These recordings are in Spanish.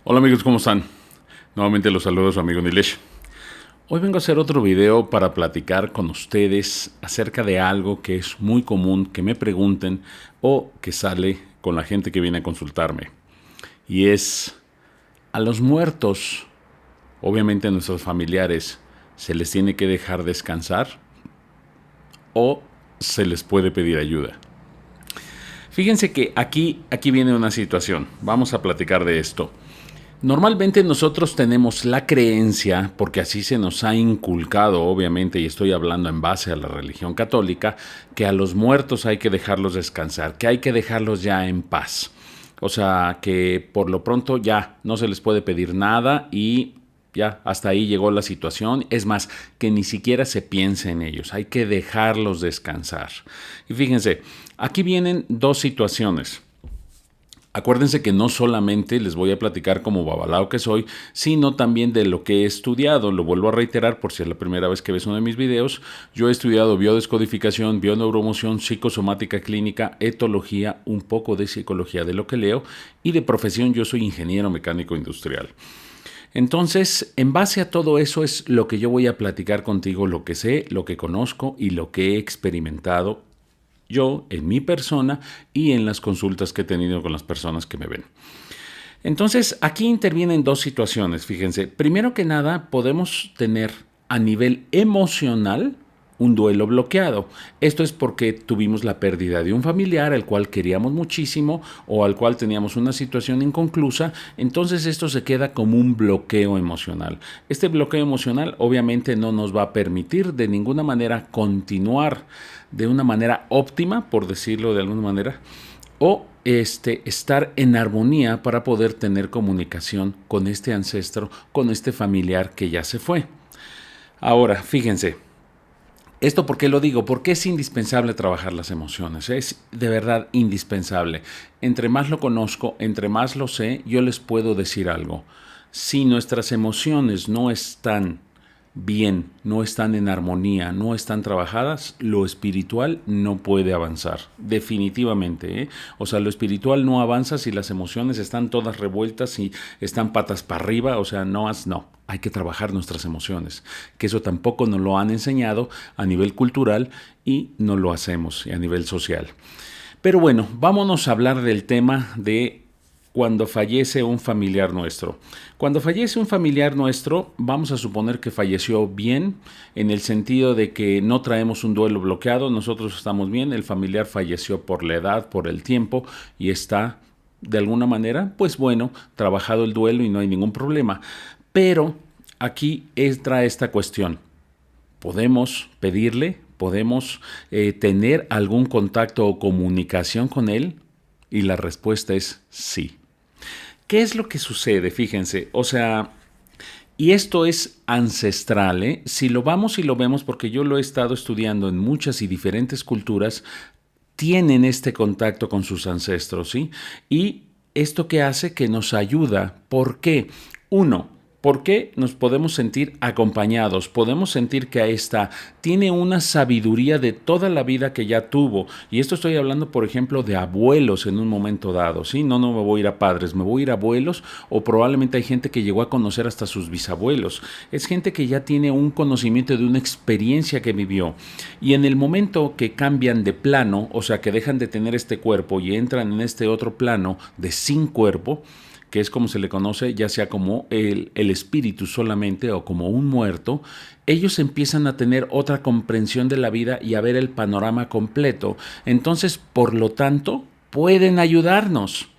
Hola amigos, ¿cómo están? Nuevamente los saludo a su amigo Nilesh. Hoy vengo a hacer otro video para platicar con ustedes acerca de algo que es muy común que me pregunten o que sale con la gente que viene a consultarme. Y es, a los muertos, obviamente a nuestros familiares, ¿se les tiene que dejar descansar o se les puede pedir ayuda? Fíjense que aquí viene una situación. Vamos a platicar de esto. Normalmente nosotros tenemos la creencia, porque así se nos ha inculcado, obviamente, y estoy hablando en base a la religión católica, que a los muertos hay que dejarlos descansar, que hay que dejarlos ya en paz. O sea, que por lo pronto ya no se les puede pedir nada y ya hasta ahí llegó la situación. Es más, que ni siquiera se piense en ellos, hay que dejarlos descansar. Y fíjense, aquí vienen dos situaciones. Acuérdense que no solamente les voy a platicar como babalao que soy, sino también de lo que he estudiado. Lo vuelvo a reiterar por si es la primera vez que ves uno de mis videos. Yo he estudiado biodescodificación, bioneuromoción, psicosomática clínica, etología, un poco de psicología de lo que leo, y de profesión yo soy ingeniero mecánico industrial. Entonces, en base a todo eso es lo que yo voy a platicar contigo, lo que sé, lo que conozco y lo que he experimentado yo en mi persona y en las consultas que he tenido con las personas que me ven. Entonces, aquí intervienen dos situaciones, fíjense. Primero que nada, podemos tener a nivel emocional un duelo bloqueado. Esto es porque tuvimos la pérdida de un familiar al cual queríamos muchísimo o al cual teníamos una situación inconclusa. Entonces esto se queda como un bloqueo emocional. Este bloqueo emocional obviamente no nos va a permitir de ninguna manera continuar de una manera óptima, por decirlo de alguna manera, o estar en armonía para poder tener comunicación con este ancestro, con este familiar que ya se fue. Ahora, fíjense, ¿esto por qué lo digo? Porque es indispensable trabajar las emociones, es de verdad indispensable. Entre más lo conozco, entre más lo sé, yo les puedo decir algo. Si nuestras emociones no están bien, no están en armonía, no están trabajadas, lo espiritual no puede avanzar, definitivamente, ¿eh? O sea, lo espiritual no avanza si las emociones están todas revueltas y están patas para arriba, o sea, no, hay que trabajar nuestras emociones, que eso tampoco nos lo han enseñado a nivel cultural y no lo hacemos a nivel social. Pero bueno, vámonos a hablar del tema de cuando fallece un familiar nuestro. Cuando fallece un familiar nuestro, vamos a suponer que falleció bien, en el sentido de que no traemos un duelo bloqueado, nosotros estamos bien, el familiar falleció por la edad, por el tiempo, y está, de alguna manera, pues bueno, trabajado el duelo y no hay ningún problema. Pero aquí entra esta cuestión. ¿Podemos pedirle? ¿Podemos tener algún contacto o comunicación con él? Y la respuesta es sí. ¿Qué es lo que sucede? Fíjense, o sea, y esto es ancestral, ¿eh? Si lo vamos y lo vemos, porque yo lo he estado estudiando en muchas y diferentes culturas, tienen este contacto con sus ancestros, ¿sí? Y esto que hace que nos ayuda. ¿Por qué? Uno, ¿por qué nos podemos sentir acompañados? Podemos sentir que ahí está, tiene una sabiduría de toda la vida que ya tuvo. Y esto estoy hablando, por ejemplo, de abuelos en un momento dado, ¿sí? No me voy a ir a padres, me voy a ir a abuelos, o probablemente hay gente que llegó a conocer hasta sus bisabuelos. Es gente que ya tiene un conocimiento de una experiencia que vivió. Y en el momento que cambian de plano, o sea, que dejan de tener este cuerpo y entran en este otro plano de sin cuerpo, que es como se le conoce, ya sea como el espíritu solamente o como un muerto, ellos empiezan a tener otra comprensión de la vida y a ver el panorama completo. Entonces, por lo tanto, pueden ayudarnos.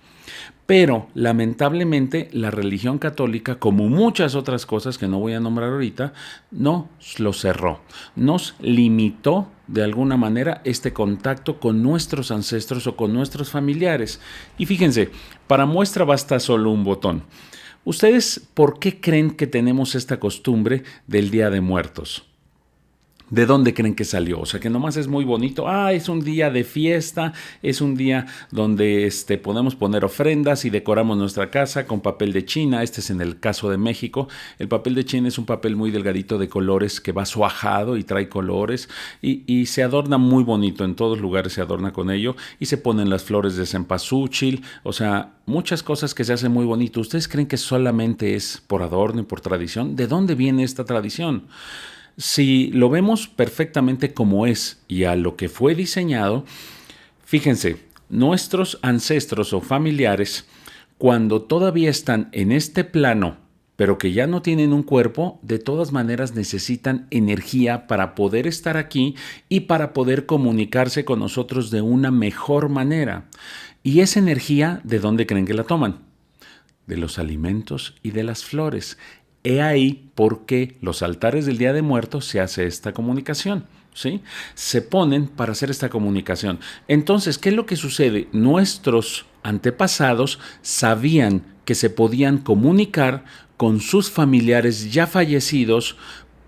Pero lamentablemente la religión católica, como muchas otras cosas que no voy a nombrar ahorita, nos lo cerró, nos limitó de alguna manera este contacto con nuestros ancestros o con nuestros familiares. Y fíjense, para muestra basta solo un botón. ¿Ustedes por qué creen que tenemos esta costumbre del Día de Muertos? ¿De dónde creen que salió? O sea, que nomás es muy bonito. Es un día de fiesta, es un día donde podemos poner ofrendas y decoramos nuestra casa con papel de China. Este es en el caso de México. El papel de China es un papel muy delgadito de colores que va suajado y trae colores y se adorna muy bonito. En todos lugares se adorna con ello y se ponen las flores de cempasúchil. O sea, muchas cosas que se hacen muy bonito. ¿Ustedes creen que solamente es por adorno y por tradición? ¿De dónde viene esta tradición? Si lo vemos perfectamente como es y a lo que fue diseñado, fíjense, nuestros ancestros o familiares, cuando todavía están en este plano, pero que ya no tienen un cuerpo, de todas maneras necesitan energía para poder estar aquí y para poder comunicarse con nosotros de una mejor manera. ¿Y esa energía de dónde creen que la toman? De los alimentos y de las flores. He ahí por qué los altares del Día de Muertos se hace esta comunicación, ¿sí? Se ponen para hacer esta comunicación. Entonces, ¿qué es lo que sucede? Nuestros antepasados sabían que se podían comunicar con sus familiares ya fallecidos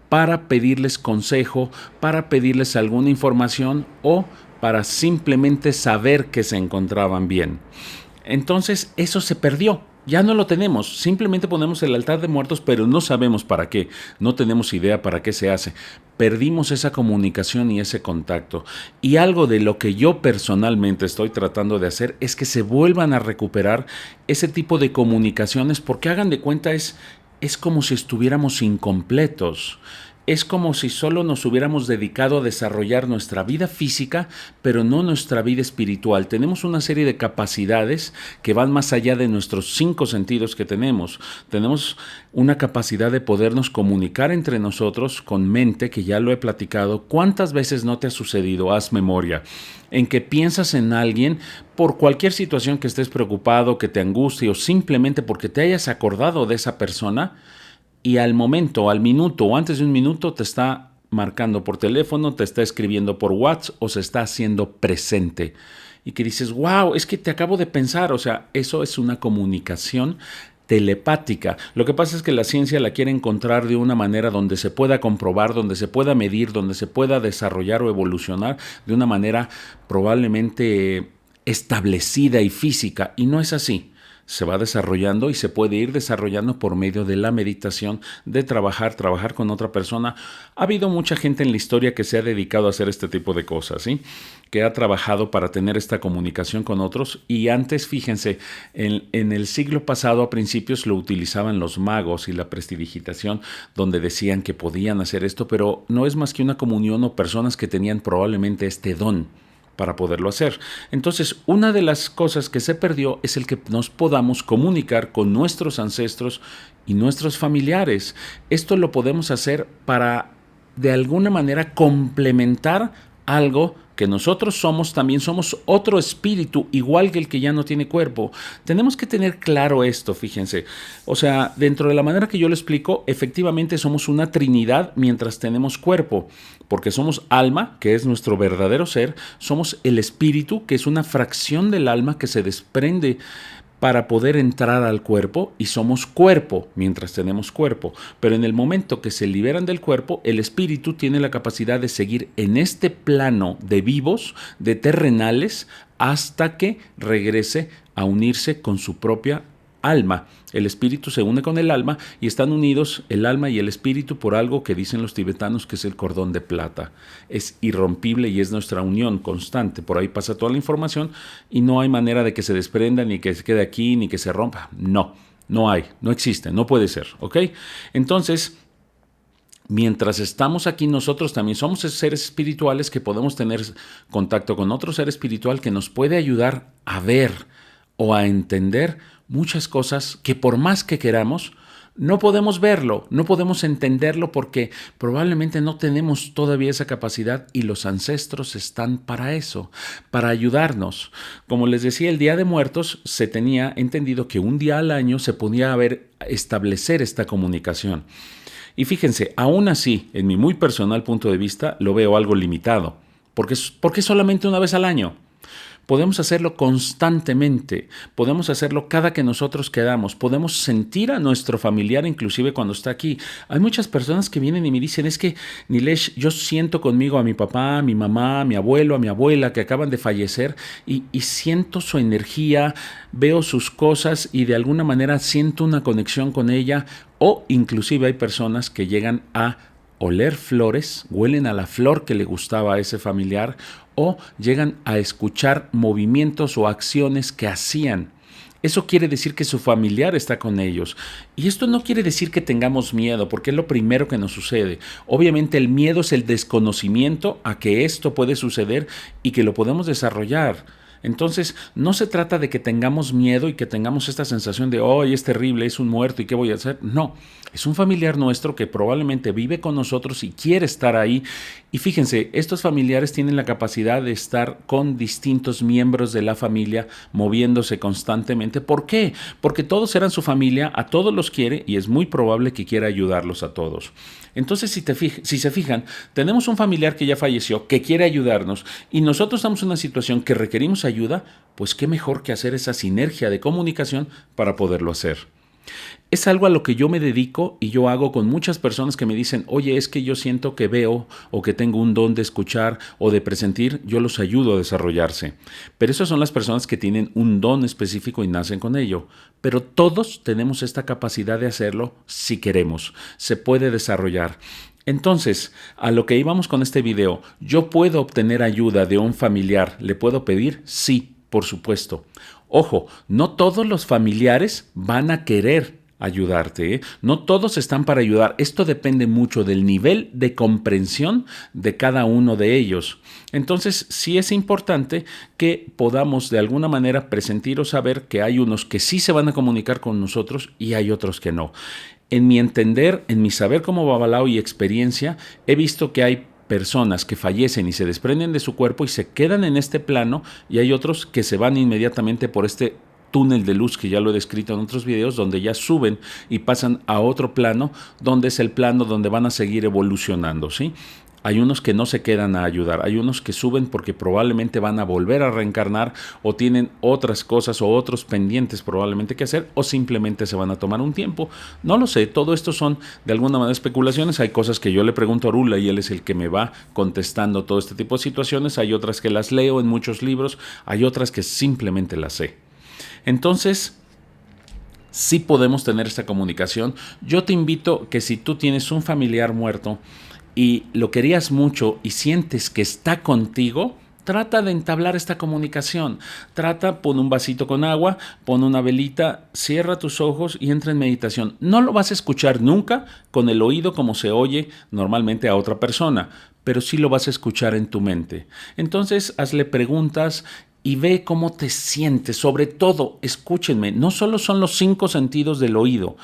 para pedirles consejo, para pedirles alguna información o para simplemente saber que se encontraban bien. Entonces, eso se perdió. Ya no lo tenemos, simplemente ponemos el altar de muertos, pero no sabemos para qué, no tenemos idea para qué se hace. Perdimos esa comunicación y ese contacto. Y algo de lo que yo personalmente estoy tratando de hacer es que se vuelvan a recuperar ese tipo de comunicaciones, porque hagan de cuenta es como si estuviéramos incompletos. Es como si solo nos hubiéramos dedicado a desarrollar nuestra vida física, pero no nuestra vida espiritual. Tenemos una serie de capacidades que van más allá de nuestros 5 sentidos que tenemos. Tenemos una capacidad de podernos comunicar entre nosotros con mente, que ya lo he platicado. ¿Cuántas veces no te ha sucedido? Haz memoria. En que piensas en alguien por cualquier situación que estés preocupado, que te angustie o simplemente porque te hayas acordado de esa persona, y al momento, al minuto o antes de un minuto te está marcando por teléfono, te está escribiendo por WhatsApp o se está haciendo presente. Y que dices, wow, es que te acabo de pensar. O sea, eso es una comunicación telepática. Lo que pasa es que la ciencia la quiere encontrar de una manera donde se pueda comprobar, donde se pueda medir, donde se pueda desarrollar o evolucionar de una manera probablemente establecida y física. Y no es así. Se va desarrollando y se puede ir desarrollando por medio de la meditación, de trabajar con otra persona. Ha habido mucha gente en la historia que se ha dedicado a hacer este tipo de cosas, ¿sí? Que ha trabajado para tener esta comunicación con otros. Y antes, fíjense, en el siglo pasado, a principios, lo utilizaban los magos y la prestidigitación, donde decían que podían hacer esto, pero no es más que una comunión o personas que tenían probablemente este don para poderlo hacer. Entonces, una de las cosas que se perdió es el que nos podamos comunicar con nuestros ancestros y nuestros familiares. Esto lo podemos hacer para, de alguna manera, complementar algo que nosotros también somos otro espíritu, igual que el que ya no tiene cuerpo. Tenemos que tener claro esto, fíjense. O sea, dentro de la manera que yo lo explico, efectivamente somos una trinidad mientras tenemos cuerpo, porque somos alma, que es nuestro verdadero ser, somos el espíritu, que es una fracción del alma que se desprende para poder entrar al cuerpo, y somos cuerpo mientras tenemos cuerpo. Pero en el momento que se liberan del cuerpo, el espíritu tiene la capacidad de seguir en este plano de vivos, de terrenales, hasta que regrese a unirse con su propia alma. El espíritu se une con el alma y están unidos el alma y el espíritu por algo que dicen los tibetanos que es el cordón de plata. Es irrompible y es nuestra unión constante. Por ahí pasa toda la información y no hay manera de que se desprenda, ni que se quede aquí, ni que se rompa. No hay, no existe, no puede ser, ¿ok? Entonces, mientras estamos aquí, nosotros también somos seres espirituales que podemos tener contacto con otro ser espiritual que nos puede ayudar a ver o a entender muchas cosas que por más que queramos, no podemos verlo, no podemos entenderlo porque probablemente no tenemos todavía esa capacidad y los ancestros están para eso, para ayudarnos. Como les decía, el Día de Muertos se tenía entendido que un día al año se podía establecer esta comunicación. Y fíjense, aún así, en mi muy personal punto de vista, lo veo algo limitado. ¿Por qué solamente una vez al año? Podemos hacerlo constantemente, podemos hacerlo cada que nosotros quedamos, podemos sentir a nuestro familiar inclusive cuando está aquí. Hay muchas personas que vienen y me dicen, es que Nilesh, yo siento conmigo a mi papá, a mi mamá, a mi abuelo, a mi abuela que acaban de fallecer y siento su energía, veo sus cosas y de alguna manera siento una conexión con ella, o inclusive hay personas que llegan a oler flores, huelen a la flor que le gustaba a ese familiar, o llegan a escuchar movimientos o acciones que hacían. Eso quiere decir que su familiar está con ellos. Y esto no quiere decir que tengamos miedo, porque es lo primero que nos sucede. Obviamente el miedo es el desconocimiento a que esto puede suceder y que lo podemos desarrollar. Entonces, no se trata de que tengamos miedo y que tengamos esta sensación de, oh, es terrible, es un muerto, ¿y qué voy a hacer? No, es un familiar nuestro que probablemente vive con nosotros y quiere estar ahí. Y fíjense, estos familiares tienen la capacidad de estar con distintos miembros de la familia moviéndose constantemente. ¿Por qué? Porque todos eran su familia, a todos los quiere y es muy probable que quiera ayudarlos a todos. Entonces, si se fijan, tenemos un familiar que ya falleció, que quiere ayudarnos y nosotros estamos en una situación que requerimos ayuda, pues qué mejor que hacer esa sinergia de comunicación para poderlo hacer. Es algo a lo que yo me dedico y yo hago con muchas personas que me dicen, oye, es que yo siento que veo o que tengo un don de escuchar o de presentir, yo los ayudo a desarrollarse. Pero esas son las personas que tienen un don específico y nacen con ello. Pero todos tenemos esta capacidad de hacerlo si queremos. Se puede desarrollar. Entonces, a lo que íbamos con este video, ¿yo puedo obtener ayuda de un familiar? ¿Le puedo pedir? Sí, por supuesto. Ojo, no todos los familiares van a querer ayudarte, ¿eh? No todos están para ayudar. Esto depende mucho del nivel de comprensión de cada uno de ellos. Entonces, sí es importante que podamos de alguna manera presentir o saber que hay unos que sí se van a comunicar con nosotros y hay otros que no. En mi entender, en mi saber como babalao y experiencia, he visto que hay personas que fallecen y se desprenden de su cuerpo y se quedan en este plano, y hay otros que se van inmediatamente por este túnel de luz que ya lo he descrito en otros videos, donde ya suben y pasan a otro plano, donde es el plano donde van a seguir evolucionando, ¿sí? Hay unos que no se quedan a ayudar, hay unos que suben porque probablemente van a volver a reencarnar o tienen otras cosas o otros pendientes probablemente que hacer, o simplemente se van a tomar un tiempo. No lo sé, todo esto son de alguna manera especulaciones. Hay cosas que yo le pregunto a Arula y él es el que me va contestando todo este tipo de situaciones. Hay otras que las leo en muchos libros, hay otras que simplemente las sé. Entonces, sí podemos tener esta comunicación. Yo te invito que si tú tienes un familiar muerto y lo querías mucho y sientes que está contigo, trata de entablar esta comunicación. Pon un vasito con agua, pon una velita, cierra tus ojos y entra en meditación. No lo vas a escuchar nunca con el oído como se oye normalmente a otra persona, pero sí lo vas a escuchar en tu mente. Entonces, hazle preguntas y ve cómo te sientes. Sobre todo, escúchenme, no solo son los 5 sentidos del oído.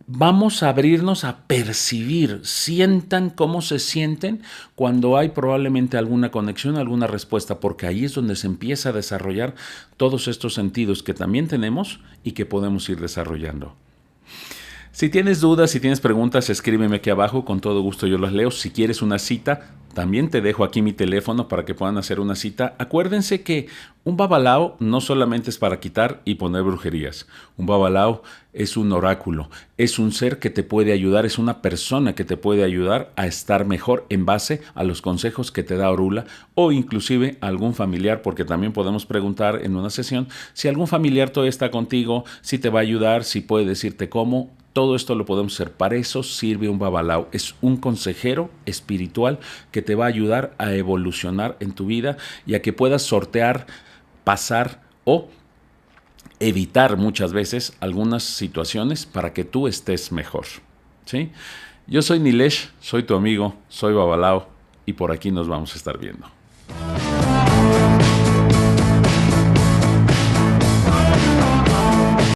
Vamos a abrirnos a percibir, sientan cómo se sienten cuando hay probablemente alguna conexión, alguna respuesta, porque ahí es donde se empieza a desarrollar todos estos sentidos que también tenemos y que podemos ir desarrollando. Si tienes dudas, si tienes preguntas, escríbeme aquí abajo, con todo gusto yo las leo. Si quieres una cita, también te dejo aquí mi teléfono para que puedan hacer una cita. Acuérdense que un babalao no solamente es para quitar y poner brujerías. Un babalao es un oráculo, es un ser que te puede ayudar, es una persona que te puede ayudar a estar mejor en base a los consejos que te da Orula, o inclusive a algún familiar, porque también podemos preguntar en una sesión si algún familiar todavía está contigo, si te va a ayudar, si puede decirte cómo. Todo esto lo podemos hacer. Para eso sirve un babalao. Es un consejero espiritual que te va a ayudar a evolucionar en tu vida y a que puedas sortear, pasar o evitar muchas veces algunas situaciones para que tú estés mejor, ¿sí? Yo soy Nilesh, soy tu amigo, soy babalao y por aquí nos vamos a estar viendo.